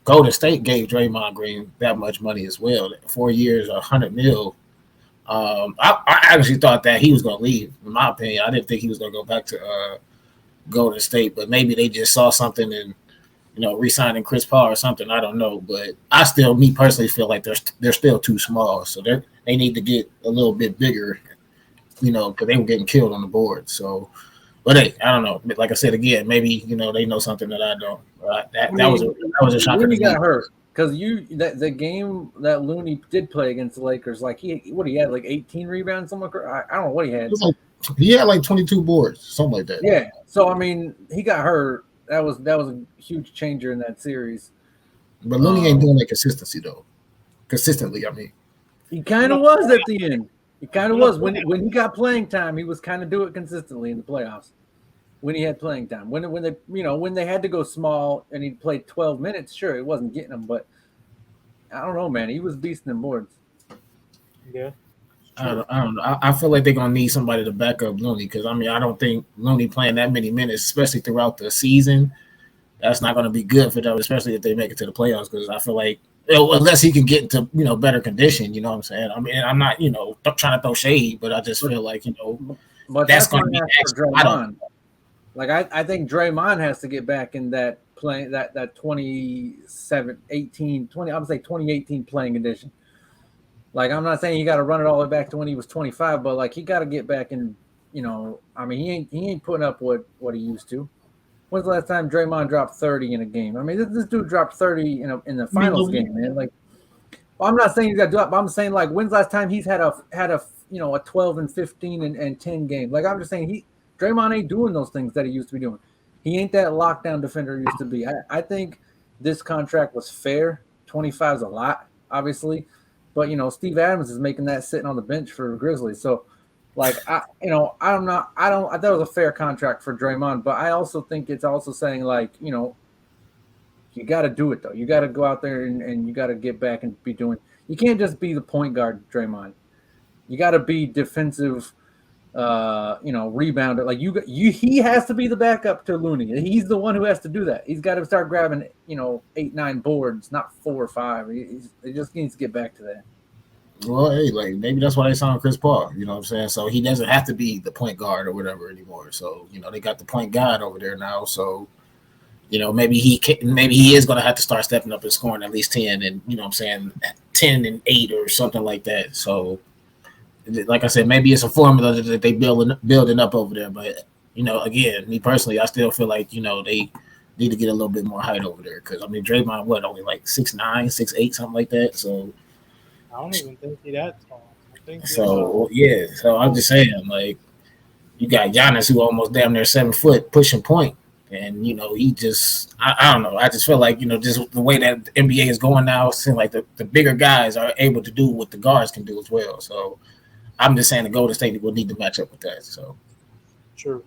Golden State gave Draymond Green that much money as well. 4 years, $100 million. I actually thought that he was going to leave. In my opinion, I didn't think he was going to go back to Golden State, but maybe they just saw something and re-signing Chris Paul or something. I don't know, but me personally, feel like they're still too small, so they need to get a little bit bigger, because they were getting killed on the board. So, but hey, I don't know. Like I said again, maybe they know something that I don't. That was a shocker. Looney got hurt because the game that Looney did play against the Lakers, like he had like 18 rebounds, something like I don't know what he had. He had like 22 boards, something like that. Yeah. So I mean, he got hurt. That was a huge changer in that series. But Looney ain't doing that consistently. I mean, he kind of was at the end. He kind of was when he got playing time. He was kind of doing it consistently in the playoffs when he had playing time. When they had to go small and he played 12 minutes, sure, it wasn't getting him, but I don't know, man. He was beasting them boards. Yeah. I don't know. I feel like they're gonna need somebody to back up Looney because I don't think Looney playing that many minutes, especially throughout the season, that's not gonna be good for them, especially if they make it to the playoffs. Because I feel like unless he can get into better condition, you know what I'm saying. I mean, I'm not trying to throw shade, but I just feel like but that's gonna be for Draymond. Like I think Draymond has to get back in that playing that 2018 playing condition. Like, I'm not saying you got to run it all the way back to when he was 25, but like he got to get back in. I mean, he ain't putting up what he used to. When's the last time Draymond dropped 30 in a game? I mean, this dude dropped 30 in the finals game, man. Like, well, I'm not saying he's got to do it, but I'm saying like, when's the last time he's had a 12 and 15 and 10 game? Like, I'm just saying Draymond ain't doing those things that he used to be doing. He ain't that lockdown defender he used to be. I think this contract was fair. 25 is a lot, obviously. But Steve Adams is making that sitting on the bench for Grizzlies. So, like I thought it was a fair contract for Draymond, but I also think it's also saying like you got to do it though. You got to go out there and you got to get back and be doing. You can't just be the point guard, Draymond. You got to be defensive, rebounder. Like he has to be the backup to Looney. He's the one who has to do that. He's got to start grabbing 8-9 boards, not 4 or 5. He just needs to get back to that. Well, hey, like maybe that's why they signed Chris Paul. You know what I'm saying? So he doesn't have to be the point guard or whatever anymore. So they got the point guard over there now. So maybe he is going to have to start stepping up and scoring at least 10 and 10 and 8 or something like that. So. Like I said, maybe it's a formula that they building up over there. But again, me personally, I still feel like they need to get a little bit more height over there because Draymond, only like 6'9", 6'8", something like that. So I don't even think he's that tall. So I'm just saying, like you got Giannis who almost damn near 7 foot pushing point, and he just I don't know. I just feel like just the way that the NBA is going now, it seems like the bigger guys are able to do what the guards can do as well. So. I'm just saying the Golden State will need to match up with that. So true.